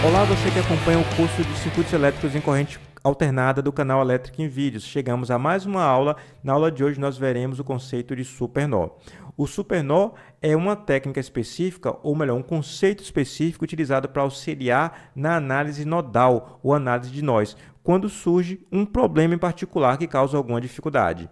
Olá, você que acompanha o curso de Circuitos Elétricos em Corrente Alternada do canal Elétrico em Vídeos. Chegamos a mais uma aula. Na aula de hoje nós veremos o conceito de supernó. O supernó é uma técnica específica, ou melhor, um conceito específico utilizado para auxiliar na análise nodal ou análise de nós, quando surge um problema em particular que causa alguma dificuldade.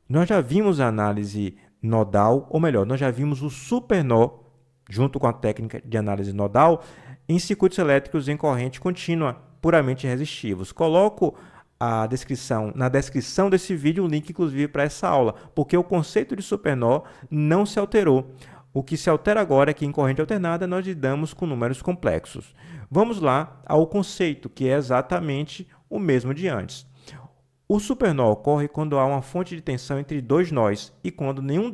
Nós já vimos a análise nodal, ou melhor, nós já vimos o supernó, junto com a técnica de análise nodal, em circuitos elétricos em corrente contínua, puramente resistivos. Coloco na descrição desse vídeo um link, inclusive, para essa aula, porque o conceito de supernó não se alterou. O que se altera agora é que em corrente alternada nós lidamos com números complexos. Vamos lá ao conceito, que é exatamente o mesmo de antes. O supernó ocorre quando há uma fonte de tensão entre dois nós e quando nenhum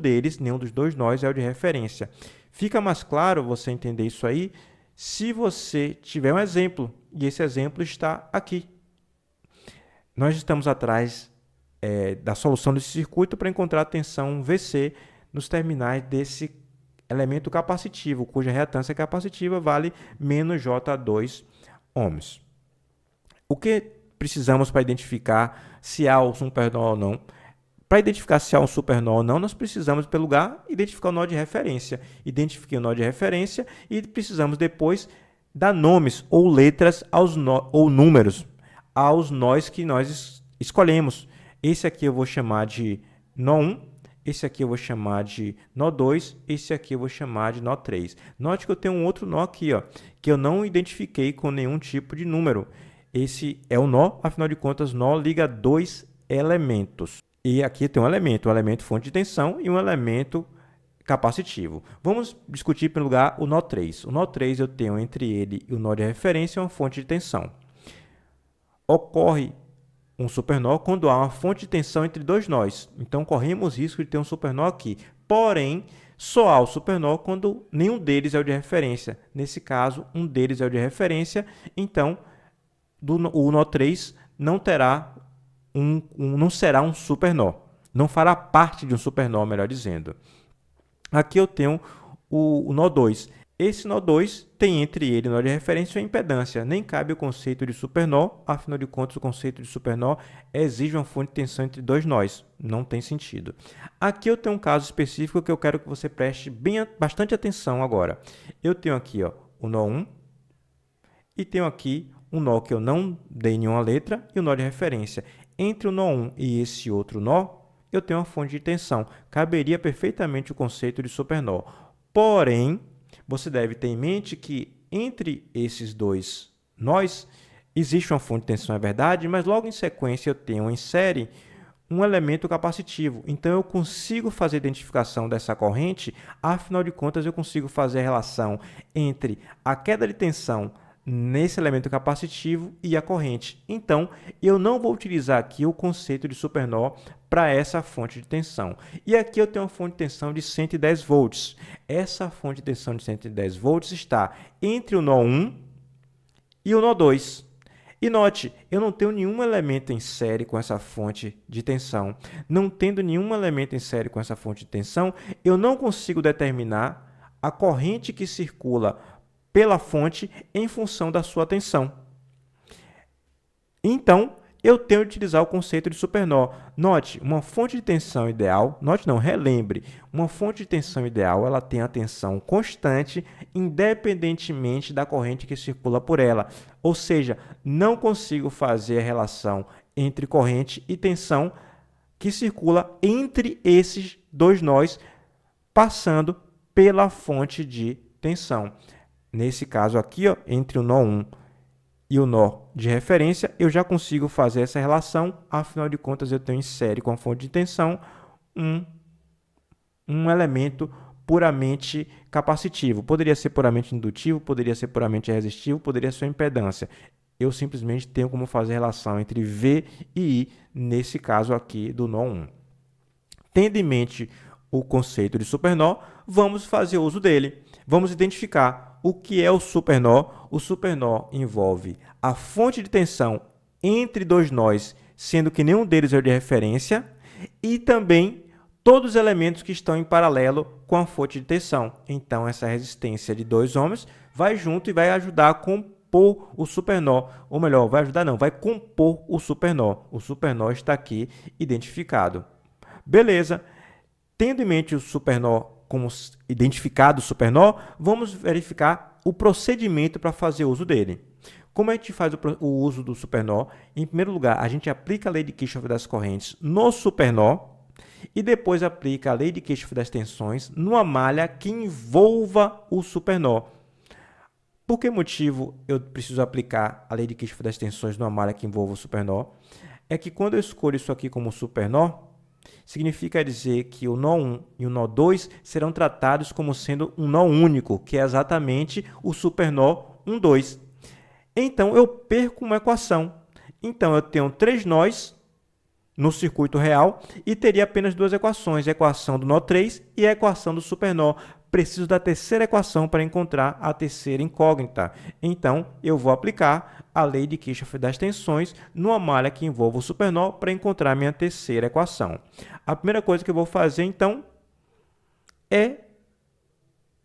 dos dois nós é o de referência. Fica mais claro você entender isso aí se você tiver um exemplo, e esse exemplo está aqui. Nós estamos atrás da solução desse circuito para encontrar a tensão VC nos terminais desse elemento capacitivo, cuja reatância capacitiva vale menos J2 ohms. O que precisamos para identificar se há um supernó ou não? Para identificar se há um supernó ou não, nós precisamos, em primeiro lugar, identificar o nó de referência. Identifiquei o nó de referência e precisamos depois dar nomes ou letras ou números aos nós que nós escolhemos. Esse aqui eu vou chamar de nó 1, esse aqui eu vou chamar de nó 2, esse aqui eu vou chamar de nó 3. Note que eu tenho um outro nó aqui, que eu não identifiquei com nenhum tipo de número. Esse é o nó, afinal de contas, nó liga dois elementos. E aqui tem um elemento fonte de tensão e um elemento capacitivo. Vamos discutir, em primeiro lugar, o nó 3. O nó 3 eu tenho entre ele e o nó de referência uma fonte de tensão. Ocorre um supernó quando há uma fonte de tensão entre dois nós. Então, corremos risco de ter um supernó aqui. Porém, só há o supernó quando nenhum deles é o de referência. Nesse caso, um deles é o de referência. Então, o nó 3 não será um supernó, não fará parte de um supernó, melhor dizendo. Aqui eu tenho o nó 2. Esse nó 2 tem entre ele e o nó de referência uma impedância. Nem cabe o conceito de supernó, afinal de contas o conceito de supernó exige uma fonte de tensão entre dois nós. Não tem sentido. Aqui eu tenho um caso específico que eu quero que você preste bastante atenção agora. Eu tenho aqui o nó 1 e tenho aqui um nó que eu não dei nenhuma letra e o nó de referência. Entre o nó 1 e esse outro nó, eu tenho uma fonte de tensão. Caberia perfeitamente o conceito de supernó. Porém, você deve ter em mente que entre esses dois nós existe uma fonte de tensão, é verdade, mas logo em sequência eu tenho em série um elemento capacitivo. Então, eu consigo fazer a identificação dessa corrente, afinal de contas, eu consigo fazer a relação entre a queda de tensão nesse elemento capacitivo e a corrente. Então, eu não vou utilizar aqui o conceito de supernó para essa fonte de tensão. E aqui eu tenho uma fonte de tensão de 110 volts. Essa fonte de tensão de 110 volts está entre o nó 1 e o nó 2. E note, eu não tenho nenhum elemento em série com essa fonte de tensão. Não tendo nenhum elemento em série com essa fonte de tensão, eu não consigo determinar a corrente que circula pela fonte em função da sua tensão. Então, eu tenho que utilizar o conceito de supernó. Note, uma fonte de tensão ideal, relembre, uma fonte de tensão ideal, ela tem a tensão constante, independentemente da corrente que circula por ela. Ou seja, não consigo fazer a relação entre corrente e tensão que circula entre esses dois nós, passando pela fonte de tensão. Nesse caso aqui, entre o nó 1 e o nó de referência, eu já consigo fazer essa relação, afinal de contas, eu tenho em série com a fonte de tensão um elemento puramente capacitivo. Poderia ser puramente indutivo, poderia ser puramente resistivo, poderia ser uma impedância. Eu simplesmente tenho como fazer a relação entre V e I, nesse caso aqui do nó 1. Tendo em mente o conceito de supernó, vamos fazer uso dele. Vamos identificar o que é o supernó. O supernó envolve a fonte de tensão entre dois nós, sendo que nenhum deles é o de referência, e também todos os elementos que estão em paralelo com a fonte de tensão. Então, essa resistência de 2 ohms vai junto e vai ajudar a compor o supernó, ou melhor, vai ajudar não, vai compor o supernó. O supernó está aqui identificado. Beleza. Tendo em mente o supernó como identificado o supernó, vamos verificar o procedimento para fazer uso dele. Como a gente faz o uso do supernó? Em primeiro lugar, a gente aplica a lei de Kirchhoff das correntes no supernó e depois aplica a lei de Kirchhoff das tensões numa malha que envolva o supernó. Por que motivo eu preciso aplicar a lei de Kirchhoff das tensões numa malha que envolva o supernó? É que quando eu escolho isso aqui como supernó, significa dizer que o nó 1 e o nó 2 serão tratados como sendo um nó único, que é exatamente o supernó 1, 2. Então, eu perco uma equação. Então, eu tenho 3 nós no circuito real e teria apenas 2 equações, a equação do nó 3 e a equação do supernó. Preciso da terceira equação para encontrar a terceira incógnita. Então, eu vou aplicar a lei de Kirchhoff das tensões numa malha que envolva o supernó para encontrar a minha terceira equação. A primeira coisa que eu vou fazer, então, é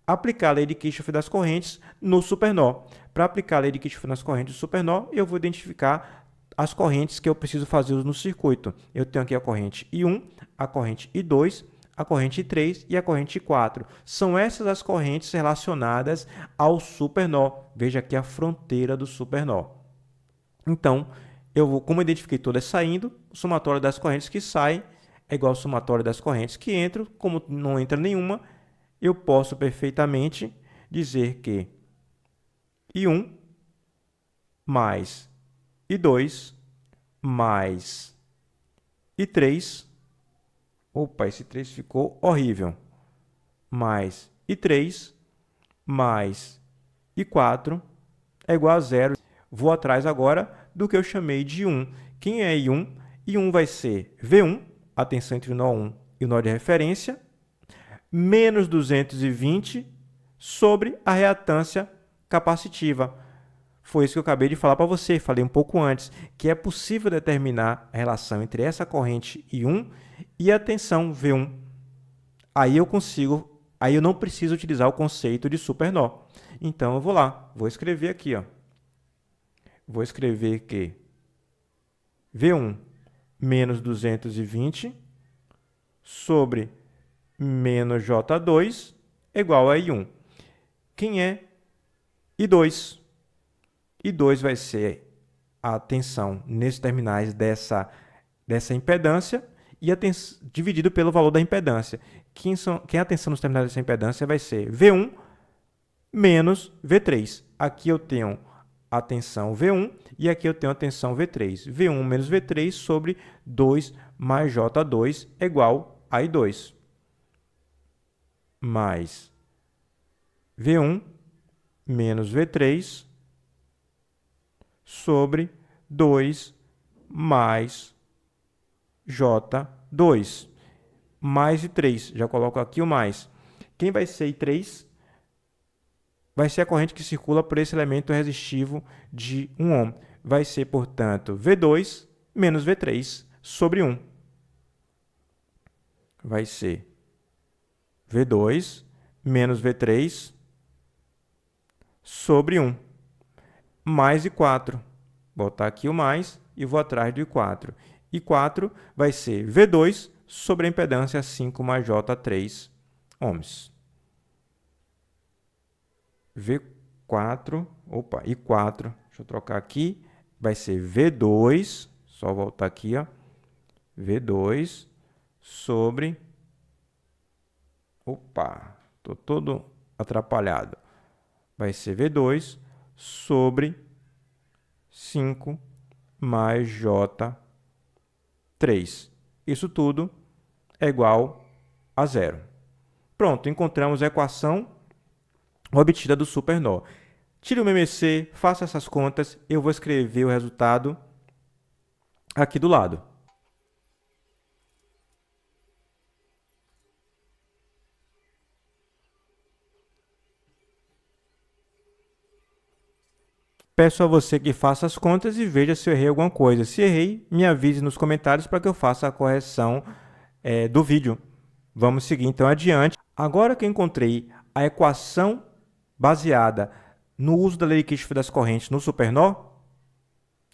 aplicar a lei de Kirchhoff das correntes no supernó. Para aplicar a lei de Kirchhoff nas correntes do supernó, eu vou identificar as correntes que eu preciso fazer no circuito. Eu tenho aqui a corrente I1, a corrente I2, a corrente I3 e a corrente I4. São essas as correntes relacionadas ao supernó. Veja aqui a fronteira do supernó. Então, como eu identifiquei todas saindo, o somatório das correntes que saem é igual ao somatório das correntes que entram. Como não entra nenhuma, eu posso perfeitamente dizer que I1 mais I2 mais I3, opa, esse 3 ficou horrível, mais I3 mais I4 é igual a zero. Vou atrás agora do que eu chamei de I1. Quem é I1? I1 vai ser V1, a tensão entre o nó 1 e o nó de referência, menos 220 sobre a reatância capacitiva. Foi isso que eu acabei de falar para você, falei um pouco antes, que é possível determinar a relação entre essa corrente I1 e a tensão V1. Aí eu não preciso utilizar o conceito de supernó. Então, eu vou lá, vou escrever aqui, ó. Vou escrever que V1 menos 220 sobre menos J2 é igual a I1. Quem é I2? I2 vai ser a tensão nesses terminais dessa impedância e dividido pelo valor da impedância. Quem é a tensão nos terminais dessa impedância vai ser V1 menos V3. Aqui eu tenho a tensão V1 e aqui eu tenho a tensão V3. V1 menos V3 sobre 2 mais J2 é igual a I2. Mais V1 menos V3 sobre 2 mais J2. Mais I3. Já coloco aqui o mais. Quem vai ser I3? Vai ser a corrente que circula por esse elemento resistivo de 1 ohm. Vai ser, portanto, V2 menos V3 sobre 1. Vai ser V2 menos V3 sobre 1. Mais I4. Vou botar aqui o mais e vou atrás do I4. I4 vai ser V2 sobre a impedância 5 mais J3 ohms. V4, opa, I4, deixa eu trocar aqui, vai ser V2, só voltar aqui, ó, V2 sobre, opa, estou todo atrapalhado, vai ser V2 sobre 5 mais J3. Isso tudo é igual a zero. Pronto, encontramos a equação obtida do supernó. Tire o MMC, faça essas contas, eu vou escrever o resultado aqui do lado. Peço a você que faça as contas e veja se eu errei alguma coisa. Se errei, me avise nos comentários para que eu faça a correção do vídeo. Vamos seguir então adiante. Agora que eu encontrei a equação baseada no uso da lei de Kirchhoff das correntes no supernó,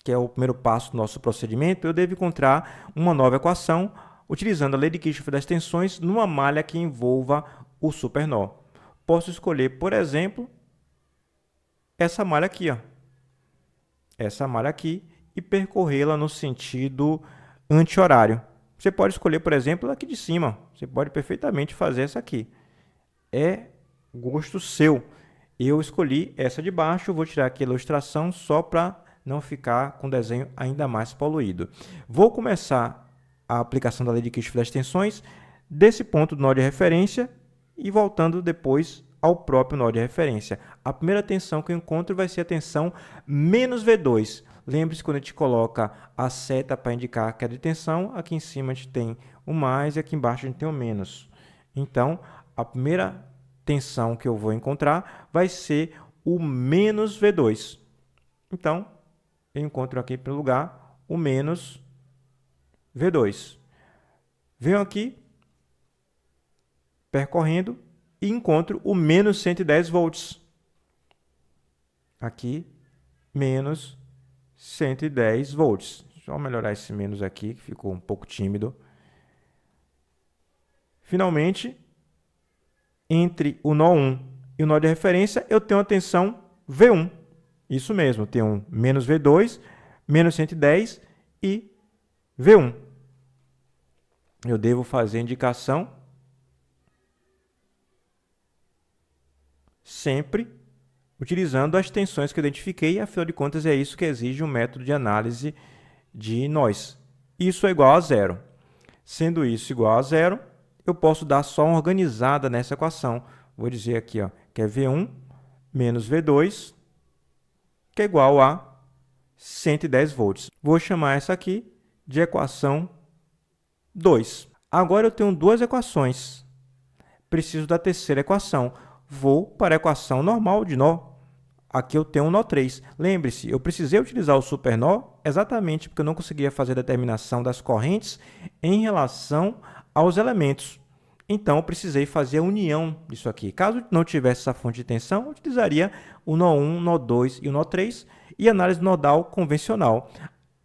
que é o primeiro passo do nosso procedimento, eu devo encontrar uma nova equação utilizando a lei de Kirchhoff das tensões numa malha que envolva o supernó. Posso escolher, por exemplo, essa malha aqui, ó. Essa malha aqui, e percorrê-la no sentido anti-horário. Você pode escolher, por exemplo, aqui de cima. Você pode perfeitamente fazer essa aqui. É gosto seu. Eu escolhi essa de baixo, vou tirar aqui a ilustração só para não ficar com o desenho ainda mais poluído. Vou começar a aplicação da lei de Kirchhoff das tensões desse ponto do nó de referência e voltando depois ao próprio nó de referência. A primeira tensão que eu encontro vai ser a tensão menos V2. Lembre-se, quando a gente coloca a seta para indicar a queda de tensão, aqui em cima a gente tem o mais e aqui embaixo a gente tem o menos. Então, a primeira tensão que eu vou encontrar vai ser o menos V2. Então, eu encontro aqui, em primeiro lugar, o menos V2. Venho aqui, percorrendo, e encontro o menos 110 volts. Aqui, menos 110 volts. Deixa eu melhorar esse menos aqui, que ficou um pouco tímido. Finalmente, entre o nó 1 e o nó de referência, eu tenho a tensão V1. Isso mesmo, eu tenho um menos V2, menos 110 e V1. Eu devo fazer a indicação sempre utilizando as tensões que eu identifiquei, afinal de contas é isso que exige um método de análise de nós. Isso é igual a zero. Sendo isso igual a zero, eu posso dar só uma organizada nessa equação. Vou dizer aqui, ó, que é V1 menos V2, que é igual a 110 volts. Vou chamar essa aqui de equação 2. Agora eu tenho duas equações. Preciso da terceira equação. Vou para a equação normal de nó. Aqui eu tenho um nó 3. Lembre-se, eu precisei utilizar o supernó exatamente porque eu não conseguia fazer a determinação das correntes em relação aos elementos. Então, eu precisei fazer a união disso aqui. Caso não tivesse essa fonte de tensão, eu utilizaria o nó 1, o nó 2 e o nó 3 e análise nodal convencional.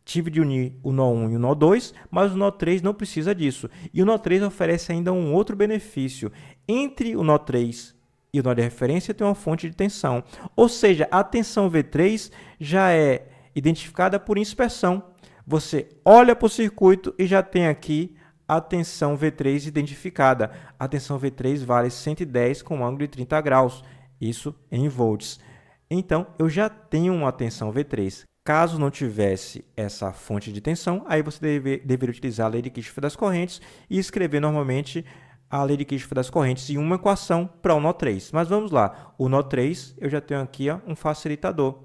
Tive de unir o nó 1 e o nó 2, mas o nó 3 não precisa disso. E o nó 3 oferece ainda um outro benefício. Entre o nó 3 e o nó de referência tem uma fonte de tensão. Ou seja, a tensão V3 já é identificada por inspeção. Você olha para o circuito e já tem aqui a tensão V3 identificada. A tensão V3 vale 110 com ângulo de 30 graus. Isso em volts. Então, eu já tenho uma tensão V3. Caso não tivesse essa fonte de tensão, aí você deveria utilizar a lei de Kirchhoff das correntes e escrever normalmente a lei de Kirchhoff das correntes em uma equação para o nó 3. Mas vamos lá. O nó 3, eu já tenho aqui um facilitador.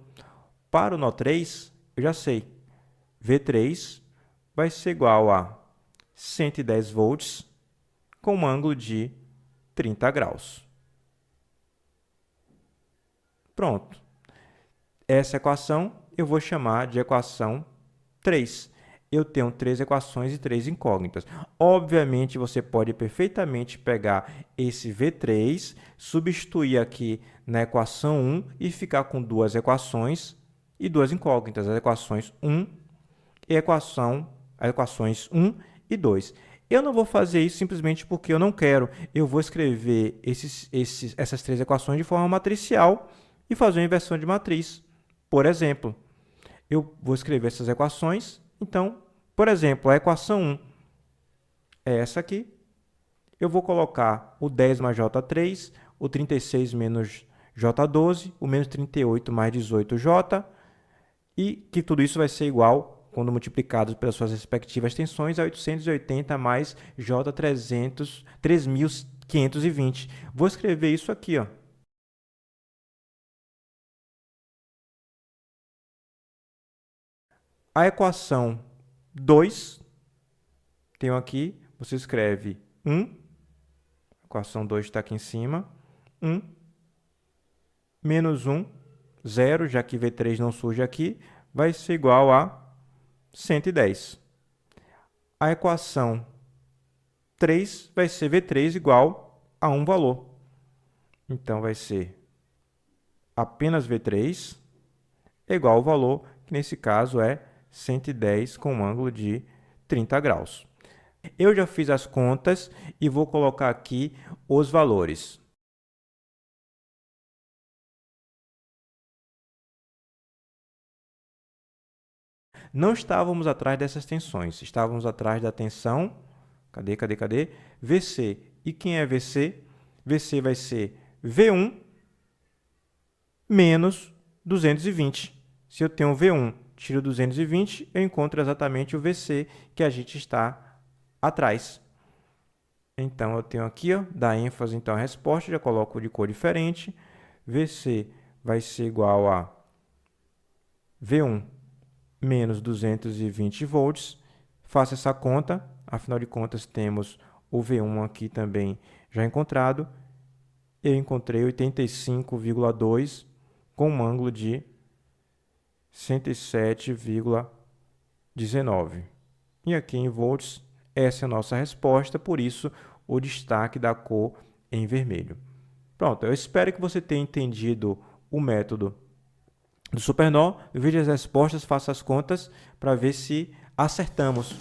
Para o nó 3, eu já sei. V3 vai ser igual a 110 volts com um ângulo de 30 graus. Pronto. Essa equação eu vou chamar de equação 3. Eu tenho 3 equações e 3 incógnitas. Obviamente, você pode perfeitamente pegar esse V3, substituir aqui na equação 1 e ficar com duas equações e duas incógnitas, as equações 1 e as equações 1 e 2. Eu não vou fazer isso simplesmente porque eu não quero. Eu vou escrever essas 3 equações de forma matricial e fazer uma inversão de matriz. Por exemplo, eu vou escrever essas equações. Então, por exemplo, a equação 1 é essa aqui. Eu vou colocar o 10 mais J3, o 36 menos J12, o menos 38 mais 18J, e que tudo isso vai ser igual, quando multiplicado pelas suas respectivas tensões, a 880 mais J300, 3.520. Vou escrever isso aqui, ó. A equação 2, tenho aqui, você escreve 1, a equação 2 está aqui em cima, 1, menos 1, 0, já que V3 não surge aqui, vai ser igual a 110. A equação 3 vai ser V3 igual a um valor. Então, vai ser apenas V3 é igual ao valor, que nesse caso é 110 com um ângulo de 30 graus. Eu já fiz as contas e vou colocar aqui os valores. Não estávamos atrás dessas tensões, estávamos atrás da tensão, cadê? VC. E quem é VC? VC vai ser V1 menos 220. Se eu tenho V1, tiro 220, eu encontro exatamente o VC que a gente está atrás. Então, eu tenho aqui, ó, dá ênfase então, a resposta, já coloco de cor diferente. VC vai ser igual a V1 menos 220 volts. Faço essa conta, afinal de contas, temos o V1 aqui também já encontrado. Eu encontrei 85,2 com um ângulo de 107,19. E aqui em volts, essa é a nossa resposta, por isso o destaque da cor em vermelho. Pronto, eu espero que você tenha entendido o método do Supernó. Veja as respostas, faça as contas para ver se acertamos.